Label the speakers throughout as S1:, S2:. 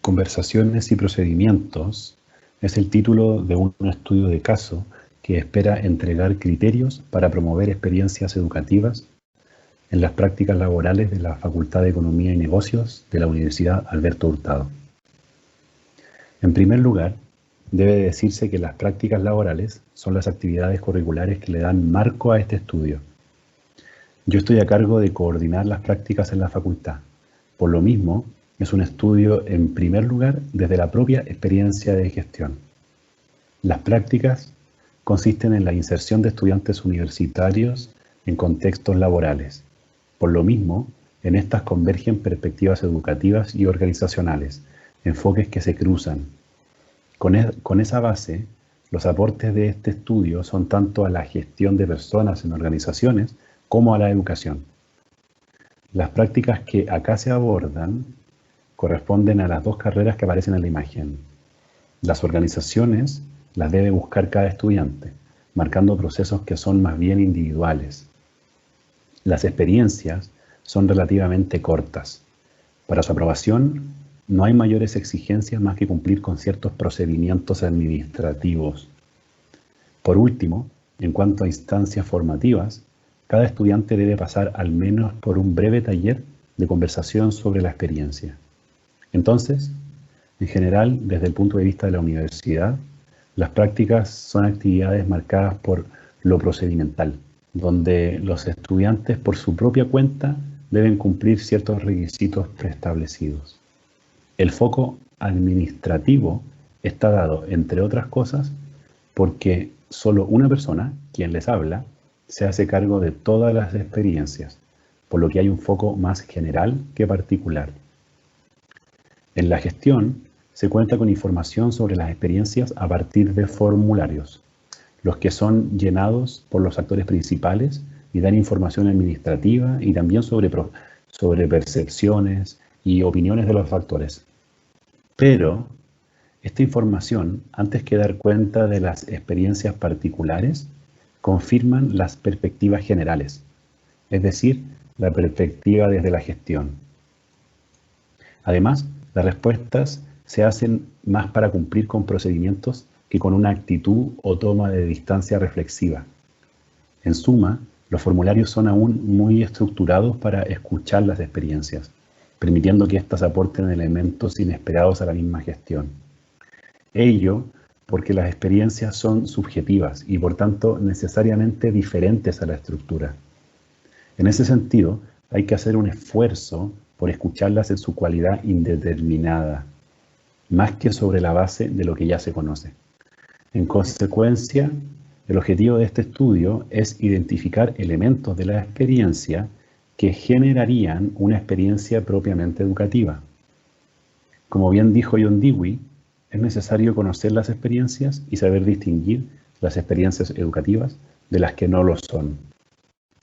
S1: Conversaciones y procedimientos es el título de un estudio de caso que espera entregar criterios para promover experiencias educativas en las prácticas laborales de la Facultad de Economía y Negocios de la Universidad Alberto Hurtado. En primer lugar, debe decirse que las prácticas laborales son las actividades curriculares que le dan marco a este estudio. Yo estoy a cargo de coordinar las prácticas en la facultad. Por lo mismo, es un estudio en primer lugar desde la propia experiencia de gestión. Las prácticas consisten en la inserción de estudiantes universitarios en contextos laborales. Por lo mismo, en estas convergen perspectivas educativas y organizacionales, enfoques que se cruzan. Con esa base, los aportes de este estudio son tanto a la gestión de personas en organizaciones como a la educación. Las prácticas que acá se abordan corresponden a las dos carreras que aparecen en la imagen. Las organizaciones las debe buscar cada estudiante, marcando procesos que son más bien individuales. Las experiencias son relativamente cortas. Para su aprobación, no hay mayores exigencias más que cumplir con ciertos procedimientos administrativos. Por último, en cuanto a instancias formativas, cada estudiante debe pasar al menos por un breve taller de conversación sobre la experiencia. Entonces, en general, desde el punto de vista de la universidad, las prácticas son actividades marcadas por lo procedimental, donde los estudiantes por su propia cuenta deben cumplir ciertos requisitos preestablecidos. El foco administrativo está dado, entre otras cosas, porque solo una persona, quien les habla, se hace cargo de todas las experiencias, por lo que hay un foco más general que particular. En la gestión se cuenta con información sobre las experiencias a partir de formularios, los que son llenados por los actores principales y dan información administrativa y también sobre percepciones y opiniones de los factores. Pero esta información, antes que dar cuenta de las experiencias particulares, confirman las perspectivas generales, es decir, la perspectiva desde la gestión. Además, las respuestas se hacen más para cumplir con procedimientos que con una actitud o toma de distancia reflexiva. En suma, los formularios son aún muy estructurados para escuchar las experiencias, permitiendo que éstas aporten elementos inesperados a la misma gestión. Ello porque las experiencias son subjetivas y por tanto necesariamente diferentes a la estructura. En ese sentido, hay que hacer un esfuerzo por escucharlas en su cualidad indeterminada, más que sobre la base de lo que ya se conoce. En consecuencia, el objetivo de este estudio es identificar elementos de la experiencia que generarían una experiencia propiamente educativa. Como bien dijo John Dewey, es necesario conocer las experiencias y saber distinguir las experiencias educativas de las que no lo son.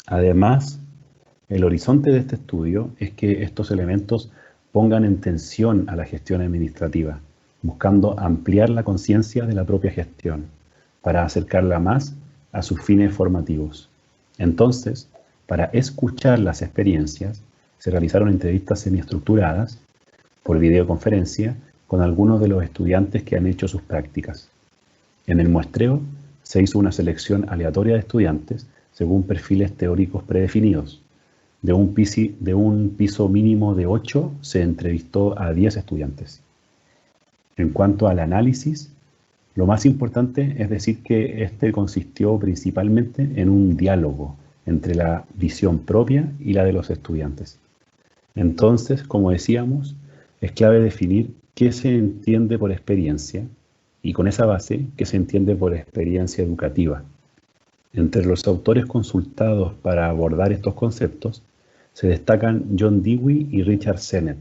S1: Además, el horizonte de este estudio es que estos elementos pongan en tensión a la gestión administrativa, buscando ampliar la conciencia de la propia gestión, para acercarla más a sus fines formativos. Entonces, para escuchar las experiencias, se realizaron entrevistas semiestructuradas por videoconferencia con algunos de los estudiantes que han hecho sus prácticas. En el muestreo se hizo una selección aleatoria de estudiantes según perfiles teóricos predefinidos. De un piso mínimo de 8 se entrevistó a 10 estudiantes. En cuanto al análisis, lo más importante es decir que este consistió principalmente en un diálogo entre la visión propia y la de los estudiantes. Entonces, como decíamos, es clave definir qué se entiende por experiencia y con esa base, qué se entiende por experiencia educativa. Entre los autores consultados para abordar estos conceptos se destacan John Dewey y Richard Sennett,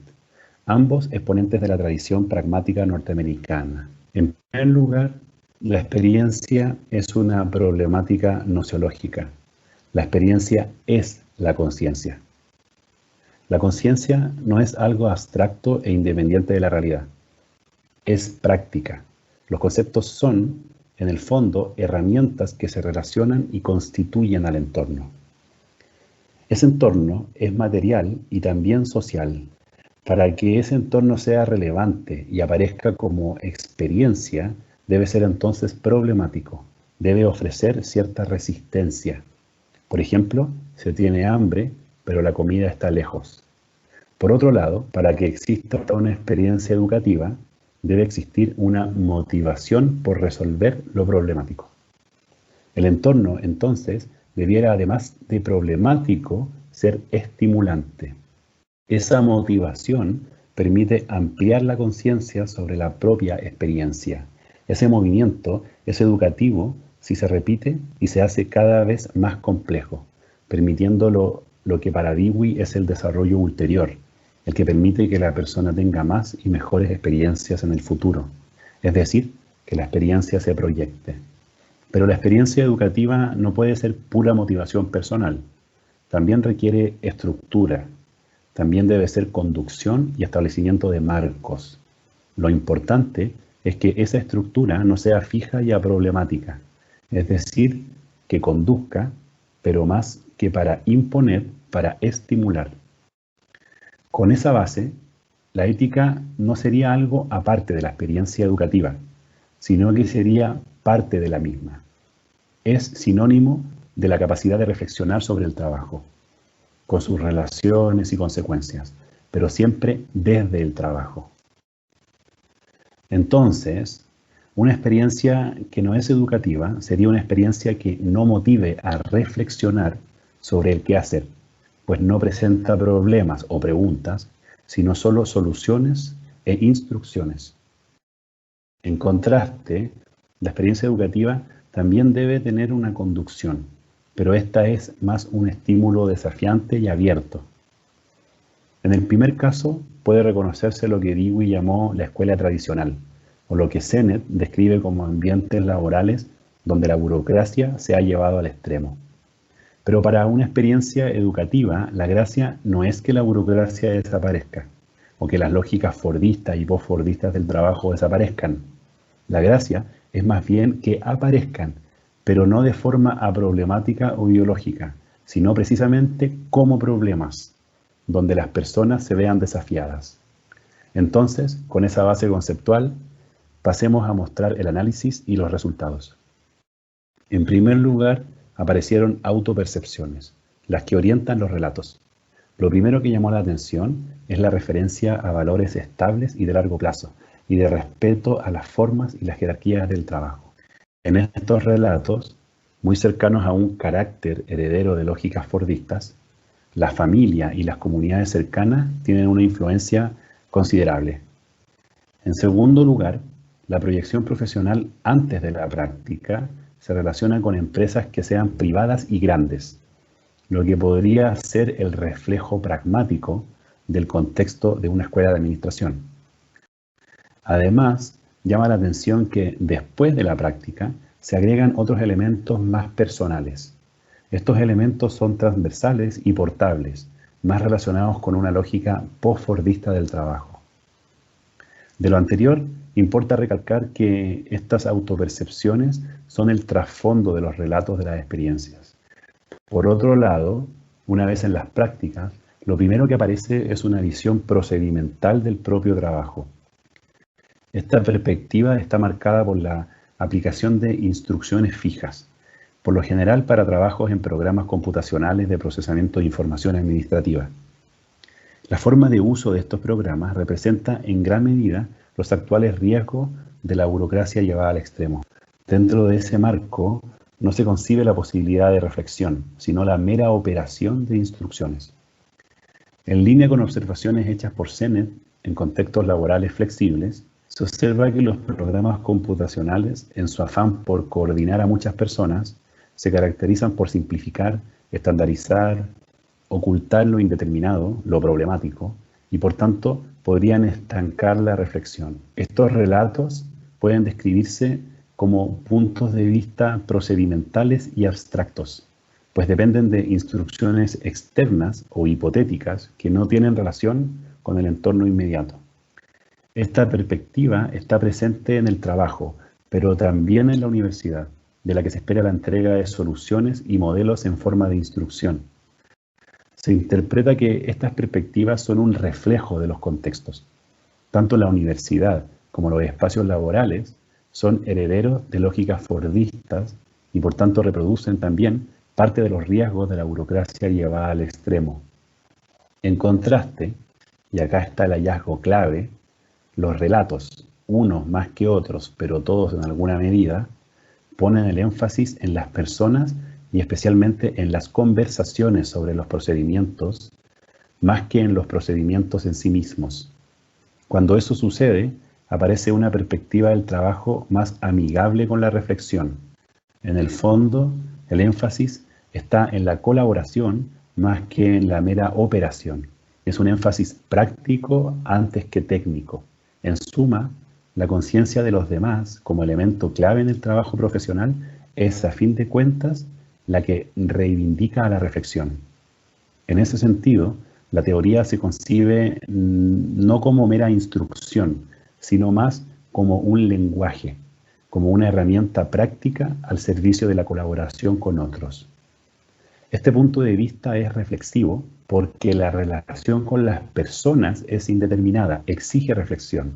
S1: ambos exponentes de la tradición pragmática norteamericana. En primer lugar, la experiencia es una problemática nociológica. La experiencia es la conciencia. La conciencia no es algo abstracto e independiente de la realidad. Es práctica. Los conceptos son, en el fondo, herramientas que se relacionan y constituyen al entorno. Ese entorno es material y también social. Para que ese entorno sea relevante y aparezca como experiencia, debe ser entonces problemático, debe ofrecer cierta resistencia. Por ejemplo, se tiene hambre, pero la comida está lejos. Por otro lado, para que exista una experiencia educativa, debe existir una motivación por resolver lo problemático. El entorno, entonces, debiera, además de problemático, ser estimulante. Esa motivación permite ampliar la conciencia sobre la propia experiencia. Ese movimiento es educativo si se repite y se hace cada vez más complejo, permitiendo lo que para Dewey es el desarrollo ulterior, el que permite que la persona tenga más y mejores experiencias en el futuro, es decir, que la experiencia se proyecte. Pero la experiencia educativa no puede ser pura motivación personal, también requiere estructura, también debe ser conducción y establecimiento de marcos. Lo importante es que esa estructura no sea fija y aproblemática, es decir, que conduzca, pero más que para imponer, para estimular. Con esa base, la ética no sería algo aparte de la experiencia educativa, sino que sería parte de la misma. Es sinónimo de la capacidad de reflexionar sobre el trabajo, con sus relaciones y consecuencias, pero siempre desde el trabajo. Entonces, una experiencia que no es educativa sería una experiencia que no motive a reflexionar sobre el qué hacer, pues no presenta problemas o preguntas, sino solo soluciones e instrucciones. En contraste, la experiencia educativa también debe tener una conducción, pero esta es más un estímulo desafiante y abierto. En el primer caso, puede reconocerse lo que Dewey llamó la escuela tradicional, o lo que Sennett describe como ambientes laborales donde la burocracia se ha llevado al extremo. Pero para una experiencia educativa, la gracia no es que la burocracia desaparezca, o que las lógicas fordistas y post-fordistas del trabajo desaparezcan. La gracia es más bien que aparezcan, pero no de forma aproblemática o ideológica, sino precisamente como problemas, donde las personas se vean desafiadas. Entonces, con esa base conceptual, pasemos a mostrar el análisis y los resultados. En primer lugar, aparecieron autopercepciones, las que orientan los relatos. Lo primero que llamó la atención es la referencia a valores estables y de largo plazo, y de respeto a las formas y las jerarquías del trabajo. En estos relatos, muy cercanos a un carácter heredero de lógicas fordistas, la familia y las comunidades cercanas tienen una influencia considerable. En segundo lugar, la proyección profesional antes de la práctica se relaciona con empresas que sean privadas y grandes, lo que podría ser el reflejo pragmático del contexto de una escuela de administración. Además, llama la atención que después de la práctica se agregan otros elementos más personales. Estos elementos son transversales y portables, más relacionados con una lógica post-fordista del trabajo. De lo anterior, importa recalcar que estas autopercepciones son el trasfondo de los relatos de las experiencias. Por otro lado, una vez en las prácticas, lo primero que aparece es una visión procedimental del propio trabajo. Esta perspectiva está marcada por la aplicación de instrucciones fijas, por lo general para trabajos en programas computacionales de procesamiento de información administrativa. La forma de uso de estos programas representa en gran medida los actuales riesgos de la burocracia llevada al extremo. Dentro de ese marco no se concibe la posibilidad de reflexión, sino la mera operación de instrucciones. En línea con observaciones hechas por Sennett en contextos laborales flexibles, se observa que los programas computacionales, en su afán por coordinar a muchas personas, se caracterizan por simplificar, estandarizar, ocultar lo indeterminado, lo problemático, y por tanto podrían estancar la reflexión. Estos relatos pueden describirse como puntos de vista procedimentales y abstractos, pues dependen de instrucciones externas o hipotéticas que no tienen relación con el entorno inmediato. Esta perspectiva está presente en el trabajo, pero también en la universidad, de la que se espera la entrega de soluciones y modelos en forma de instrucción. Se interpreta que estas perspectivas son un reflejo de los contextos. Tanto la universidad como los espacios laborales son herederos de lógicas fordistas y por tanto reproducen también parte de los riesgos de la burocracia llevada al extremo. En contraste, y acá está el hallazgo clave, los relatos, unos más que otros, pero todos en alguna medida, ponen el énfasis en las personas y especialmente en las conversaciones sobre los procedimientos, más que en los procedimientos en sí mismos. Cuando eso sucede, aparece una perspectiva del trabajo más amigable con la reflexión. En el fondo, el énfasis está en la colaboración más que en la mera operación. Es un énfasis práctico antes que técnico. En suma, la conciencia de los demás como elemento clave en el trabajo profesional es, a fin de cuentas, la que reivindica a la reflexión. En ese sentido, la teoría se concibe no como mera instrucción, sino más como un lenguaje, como una herramienta práctica al servicio de la colaboración con otros. Este punto de vista es reflexivo porque la relación con las personas es indeterminada, exige reflexión.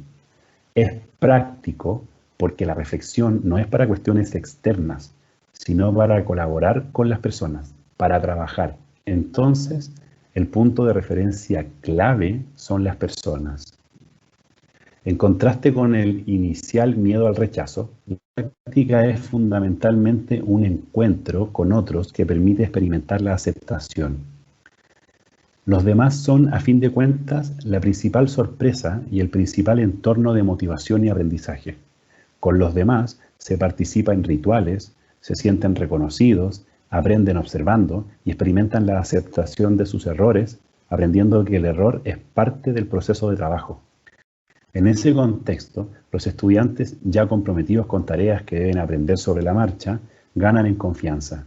S1: Es práctico porque la reflexión no es para cuestiones externas, sino para colaborar con las personas, para trabajar. Entonces, el punto de referencia clave son las personas. En contraste con el inicial miedo al rechazo, la práctica es fundamentalmente un encuentro con otros que permite experimentar la aceptación. Los demás son, a fin de cuentas, la principal sorpresa y el principal entorno de motivación y aprendizaje. Con los demás se participa en rituales, se sienten reconocidos, aprenden observando y experimentan la aceptación de sus errores, aprendiendo que el error es parte del proceso de trabajo. En ese contexto, los estudiantes ya comprometidos con tareas que deben aprender sobre la marcha, ganan en confianza.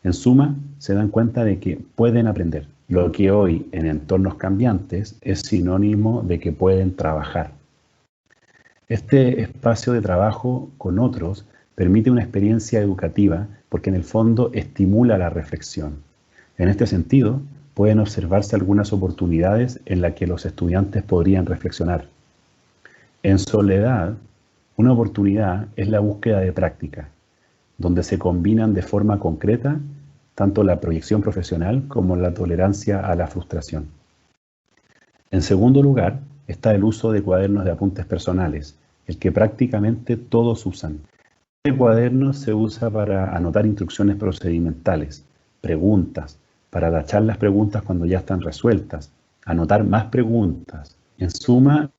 S1: En suma, se dan cuenta de que pueden aprender, lo que hoy en entornos cambiantes es sinónimo de que pueden trabajar. Este espacio de trabajo con otros permite una experiencia educativa porque en el fondo estimula la reflexión. En este sentido, pueden observarse algunas oportunidades en las que los estudiantes podrían reflexionar. En soledad, una oportunidad es la búsqueda de práctica, donde se combinan de forma concreta tanto la proyección profesional como la tolerancia a la frustración. En segundo lugar, está el uso de cuadernos de apuntes personales, el que prácticamente todos usan. Este cuaderno se usa para anotar instrucciones procedimentales, preguntas, para tachar las preguntas cuando ya están resueltas, anotar más preguntas. En suma,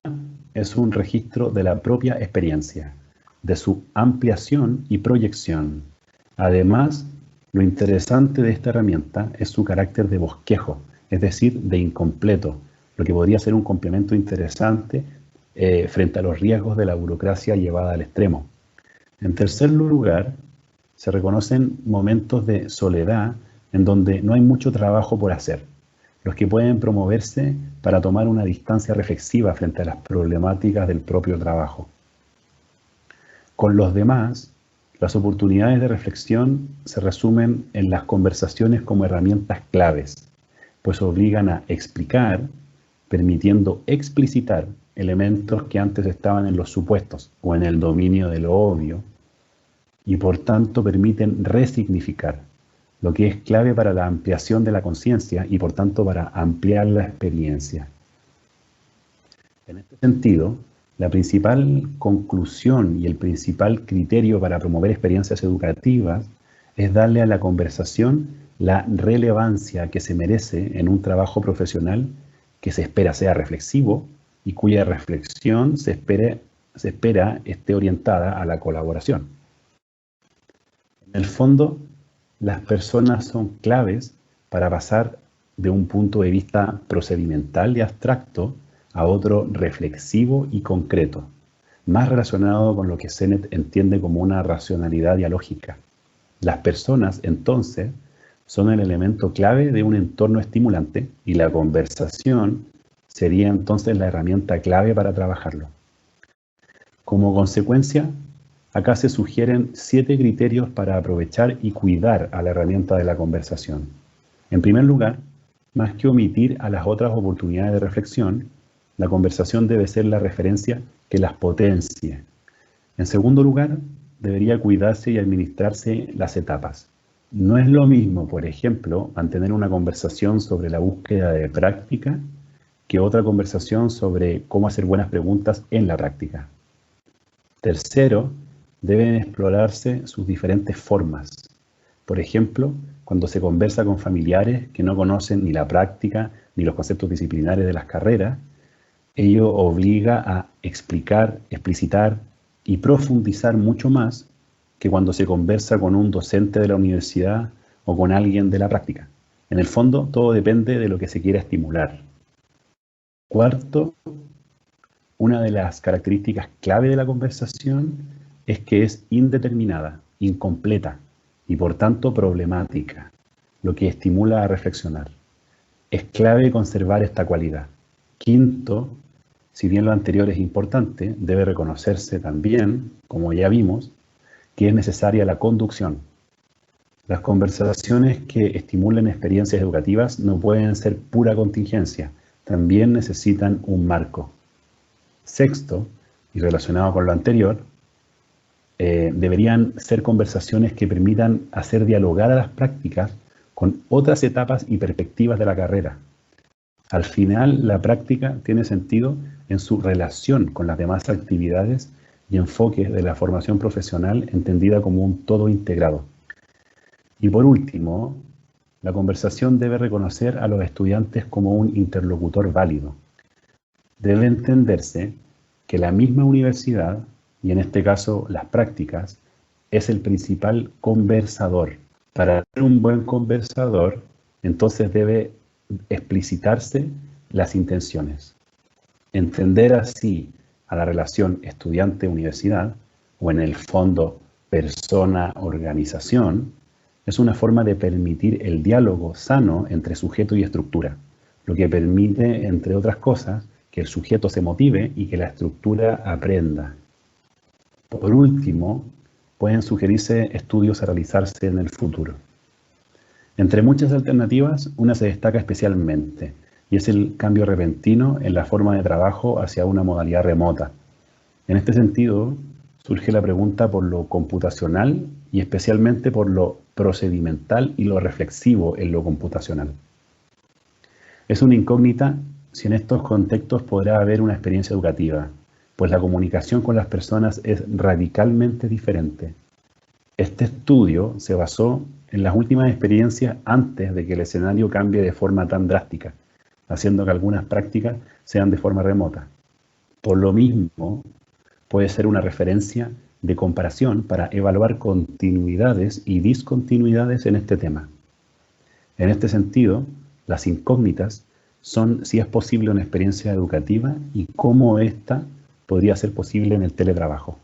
S1: es un registro de la propia experiencia, de su ampliación y proyección. Además, lo interesante de esta herramienta es su carácter de bosquejo, es decir, de incompleto, lo que podría ser un complemento interesante frente a los riesgos de la burocracia llevada al extremo. En tercer lugar, se reconocen momentos de soledad en donde no hay mucho trabajo por hacer, los que pueden promoverse para tomar una distancia reflexiva frente a las problemáticas del propio trabajo. Con los demás, las oportunidades de reflexión se resumen en las conversaciones como herramientas claves, pues obligan a explicar, permitiendo explicitar elementos que antes estaban en los supuestos o en el dominio de lo obvio, y por tanto permiten resignificar, lo que es clave para la ampliación de la conciencia y por tanto para ampliar la experiencia. En este sentido, la principal conclusión y el principal criterio para promover experiencias educativas es darle a la conversación la relevancia que se merece en un trabajo profesional que se espera sea reflexivo y cuya reflexión se espera esté orientada a la colaboración. En el fondo, las personas son claves para pasar de un punto de vista procedimental y abstracto a otro reflexivo y concreto, más relacionado con lo que Sennett entiende como una racionalidad dialógica. Las personas, entonces, son el elemento clave de un entorno estimulante y la conversación sería entonces la herramienta clave para trabajarlo. Como consecuencia, acá se sugieren 7 criterios para aprovechar y cuidar a la herramienta de la conversación. En primer lugar, Más que omitir a las otras oportunidades de reflexión, la conversación debe ser la referencia que las potencie. En segundo lugar, debería cuidarse y administrarse las etapas. No es lo mismo, por ejemplo, mantener una conversación sobre la búsqueda de práctica que otra conversación sobre cómo hacer buenas preguntas en la práctica. Tercero, deben explorarse sus diferentes formas. Por ejemplo, cuando se conversa con familiares que no conocen ni la práctica ni los conceptos disciplinares de las carreras, ello obliga a explicar, explicitar y profundizar mucho más que cuando se conversa con un docente de la universidad o con alguien de la práctica. En el fondo, todo depende de lo que se quiera estimular. Cuarto, una de las características clave de la conversación es que es indeterminada, incompleta y por tanto problemática, lo que estimula a reflexionar. Es clave conservar esta cualidad. Quinto, si bien lo anterior es importante, debe reconocerse también, como ya vimos, que es necesaria la conducción. Las conversaciones que estimulen experiencias educativas no pueden ser pura contingencia, también necesitan un marco. Sexto, y relacionado con lo anterior, deberían ser conversaciones que permitan hacer dialogar a las prácticas con otras etapas y perspectivas de la carrera. Al final, la práctica tiene sentido en su relación con las demás actividades y enfoques de la formación profesional entendida como un todo integrado. Y por último, la conversación debe reconocer a los estudiantes como un interlocutor válido. Debe entenderse que la misma universidad, y en este caso las prácticas, es el principal conversador. Para ser un buen conversador, entonces debe explicitarse las intenciones. Entender así a la relación estudiante-universidad, o en el fondo persona-organización, es una forma de permitir el diálogo sano entre sujeto y estructura, lo que permite, entre otras cosas, que el sujeto se motive y que la estructura aprenda. Por último, pueden sugerirse estudios a realizarse en el futuro. Entre muchas alternativas, una se destaca especialmente, y es el cambio repentino en la forma de trabajo hacia una modalidad remota. En este sentido, surge la pregunta por lo computacional y especialmente por lo procedimental y lo reflexivo en lo computacional. Es una incógnita si en estos contextos podrá haber una experiencia educativa, pues la comunicación con las personas es radicalmente diferente. Este estudio se basó en las últimas experiencias antes de que el escenario cambie de forma tan drástica, haciendo que algunas prácticas sean de forma remota. Por lo mismo, puede ser una referencia de comparación para evaluar continuidades y discontinuidades en este tema. En este sentido, las incógnitas son si es posible una experiencia educativa y cómo ésta podría ser posible en el teletrabajo.